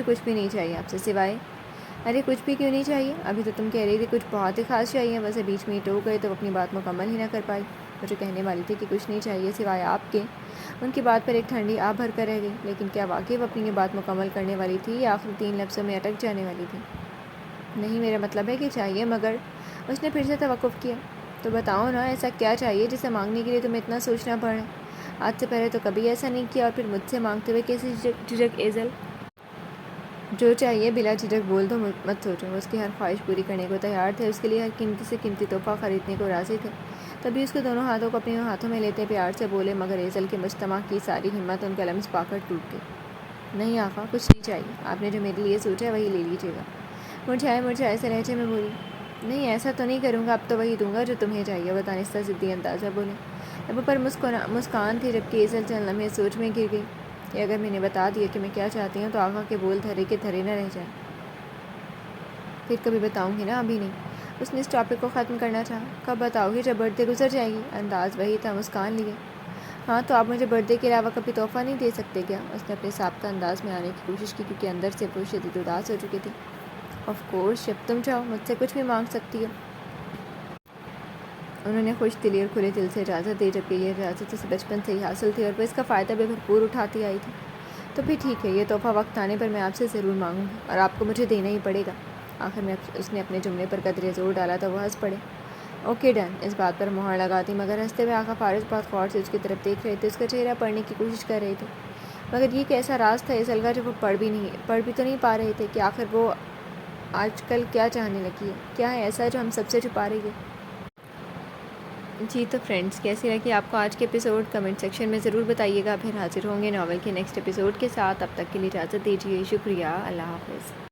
[SPEAKER 1] کچھ بھی نہیں چاہیے آپ سے سوائے۔ ارے کچھ بھی کیوں نہیں چاہیے؟ ابھی تو تم کہہ رہی تھی کچھ بہت ہی خاص چاہیے، ویسے بیچ میں ہی ٹوک گئے تو وہ اپنی بات مکمل ہی نہ کر پائی۔ مجھے کہنے والی تھی کہ کچھ نہیں چاہیے سوائے آپ کے۔ ان کی بات پر ایک ٹھنڈی آہ بھر کر رہ گئی، لیکن کیا واقعی وہ اپنی یہ بات مکمل کرنے والی تھی یا آخری 3 لفظوں میں اٹک جانے والی تھی؟ نہیں، میرا مطلب ہے کہ چاہیے، مگر اس نے پھر سے توقف کیا۔ تو بتاؤ نا، ایسا کیا چاہیے جسے مانگنے کے لیے تمہیں اتنا سوچنا پڑے؟ آج سے پہلے تو کبھی ایسا نہیں کیا، اور پھر مجھ سے مانگتے ہوئے کیسی جھجک ایزل؟ جو چاہیے بلا جھجک بول دو، مت سوچو۔ وہ اس کی ہر خواہش پوری کرنے کو تیار تھے، اس کے لیے ہر قیمتی سے قیمتی تحفہ خریدنے کو راضی تھے۔ تبھی اس کے دونوں ہاتھوں کو اپنے ہاتھوں میں لیتے پیار سے بولے، مگر ایزل کی مجتمع کی ساری ہمت ان کا لمس پا کر ٹوٹ گئی۔ نہیں آقا، کچھ نہیں چاہیے، آپ نے جو میرے لیے سوچا ہے وہی لے لیجیے گا۔ مرجھائے سے لہجے میں بولی۔ نہیں، ایسا تو نہیں کروں گا، اب تو وہی دوں گا جو تمہیں چاہیے، وہ دانستہ ضدی انداز میں بولے۔ لبوں پر مسکان تھی، جبکہ ایزل چند لمحے سوچ میں گر گئی کہ اگر میں نے بتا دیا کہ میں کیا چاہتی ہوں تو آقا کے بول دھرے کے دھرے نہ رہ جائیں۔ پھر کبھی بتاؤں گی نا، ابھی نہیں۔ اس نے اس ٹاپک کو ختم کرنا چاہا۔ کب بتاؤ گی؟ جب برتھ ڈے گزر جائے گی۔ انداز وہی تھا، مسکان لیے۔ ہاں تو آپ مجھے برتھ ڈے کے علاوہ کبھی تحفہ نہیں دے سکتے کیا؟ اس نے اپنے سابقہ انداز میں آنے کی کوشش کی، کیونکہ اندر سے وہ شدید اداس ہو چکی تھی۔ آف کورس، جب تم چاہو مجھ سے کچھ بھی مانگ سکتی ہو۔ انہوں نے خوش دلی اور کھلے دل سے اجازت دی، جبکہ یہ اجازت اسے بچپن سے ہی حاصل تھی اور وہ اس کا فائدہ بھی بھرپور اٹھاتی آئی تھی۔ تو پھر ٹھیک ہے، یہ تحفہ وقت آنے پر میں آپ سے ضرور مانگوں گی، اور آپ کو مجھے دینا ہی پڑے گا۔ آخر میں اس نے اپنے جملے پر قدرے زور ڈالا تو وہ ہنس پڑے۔ اوکے ڈن، اس بات پر مہر لگا دی، مگر ہنستے ہوئے آقا فارغ بہت غور سے اس کی طرف دیکھ رہے تھے، اس کا چہرہ پڑھنے کی کوشش کر رہے تھے، مگر یہ کیسا راز تھا ایزل کا جو وہ پڑھ بھی تو نہیں پا رہے تھے کہ آخر وہ آج کل کیا چاہنے لگی ہے، کیا ہے ایسا جو ہم سب سے چھپا رہی ہے۔ جی تو فرینڈز، کیسی لگی آپ کو آج کے ایپیسوڈ؟ کمنٹ سیکشن میں ضرور بتائیے گا۔ پھر حاضر ہوں گے ناول کے نیکسٹ ایپیسوڈ کے ساتھ، تب تک کے لیے اجازت دیجیے۔ شکریہ، اللہ حافظ۔